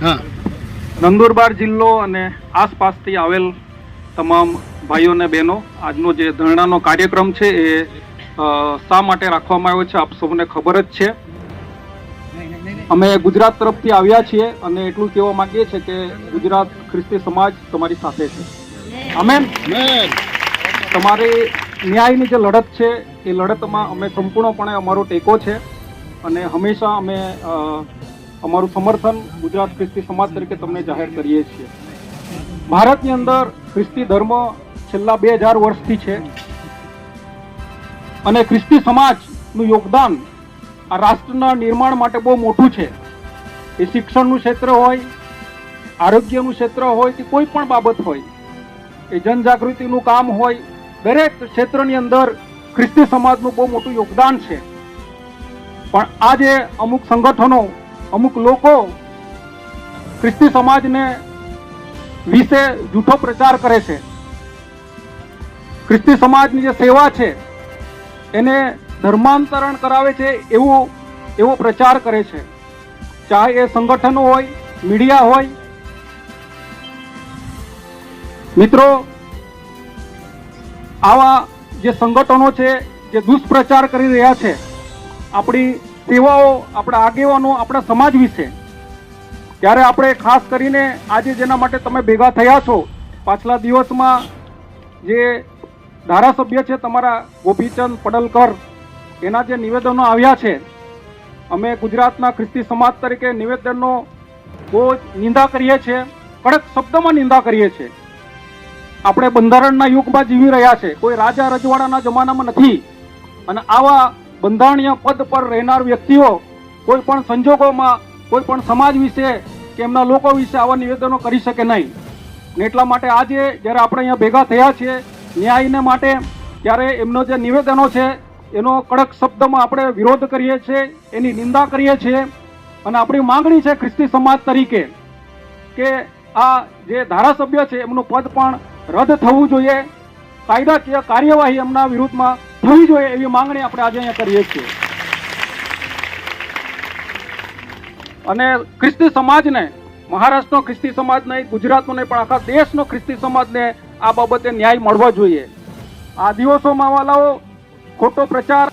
નંદુરબાર જિલ્લો અને આસપાસથી આવેલ તમામ ભાઈઓ અને બહેનો, આજનો જે ધરણાનો કાર્યક્રમ છે એ શા માટે રાખવામાં આવ્યો છે આપ સૌને ખબર જ છે. અમે ગુજરાત તરફથી આવ્યા છીએ અને એટલું કહેવા માંગીએ છીએ કે ગુજરાત ખ્રિસ્તી સમાજ તમારી સાથે છે. આમેન. તમારી ન્યાયની જે લડત છે એ લડતમાં અમે સંપૂર્ણપણે અમારો ટેકો છે અને હંમેશા અમે અમારું સમર્થન ગુજરાત ખ્રિસ્તી સમાજ તરીકે તમને જાહેર કરીએ છીએ. ભારતની અંદર ખ્રિસ્તી ધર્મ છેલ્લા 2000 વર્ષથી છે અને ખ્રિસ્તી સમાજનું યોગદાન આ રાષ્ટ્રના નિર્માણ માટે બહુ મોટું છે. એ શિક્ષણનું ક્ષેત્ર હોય, આરોગ્યનું ક્ષેત્ર હોય કે કોઈ પણ બાબત હોય, એ જનજાગૃતિનું કામ હોય, દરેક ક્ષેત્રની અંદર ખ્રિસ્તી સમાજનું બહુ મોટું યોગદાન છે. પણ આજે અમુક સંગઠનો, અમુક લોકો ખ્રિસ્તી સમાજને વિશે જૂઠો પ્રચાર કરે છે. ખ્રિસ્તી સમાજની જે સેવા છે એને ધર્માંતરણ કરાવે છે એવો પ્રચાર કરે છે. ચાહે એ સંગઠનો હોય, મીડિયા હોય. મિત્રો, આવા જે સંગઠનો છે જે દુષ્પ્રચાર કરી રહ્યા છે આપણી સેવાઓ, આપણા આગેવાનો, આપણા સમાજ વિશે, ત્યારે આપણે ખાસ કરીને આજે જેના માટે તમે ભેગા થયા છો, પાછલા દિવસમાં જે ધારાસભ્ય છે તમારા ગોપીચંદ પડલકર, એના જે નિવેદનો આવ્યા છે, અમે ગુજરાતના ખ્રિસ્તી સમાજ તરીકે નિવેદનનો બહુ નિંદા કરીએ છીએ, કડક શબ્દમાં નિંદા કરીએ છીએ. આપણે બંધારણના યુગમાં જીવી રહ્યા છે, કોઈ રાજા રજવાડાના જમાનામાં નથી. અને આવા બંધારણીય પદ પર રહેનાર વ્યક્તિઓ કોઈ પણ સંજોગોમાં કોઈ પણ સમાજ વિશે કે એમના લોકો વિશે આવા નિવેદનો કરી શકે નહીં. ને એટલા માટે આજે જ્યારે આપણે અહીંયા ભેગા થયા છીએ ન્યાયને માટે, ત્યારે એમનો જે નિવેદનો છે એનો કડક શબ્દમાં આપણે વિરોધ કરીએ છીએ, એની નિંદા કરીએ છીએ. અને આપણી માંગણી છે ખ્રિસ્તી સમાજ તરીકે કે આ જે ધારાસભ્ય છે એમનું પદ પણ રદ થવું જોઈએ, કાયદાકીય કાર્યવાહી એમના વિરુદ્ધમાં થવી જોઈએ, એવી માંગણી આપણે આજે અહીંયા કરીએ છીએ. અને ખ્રિસ્તી સમાજને, મહારાષ્ટ્રનો ખ્રિસ્તી સમાજ નહીં, ગુજરાતનો નહીં, પણ આખા દેશનો ખ્રિસ્તી સમાજને આ બાબતે ન્યાય મળવો જોઈએ. આ દિવસોમાં વાલાઓ ખોટો પ્રચાર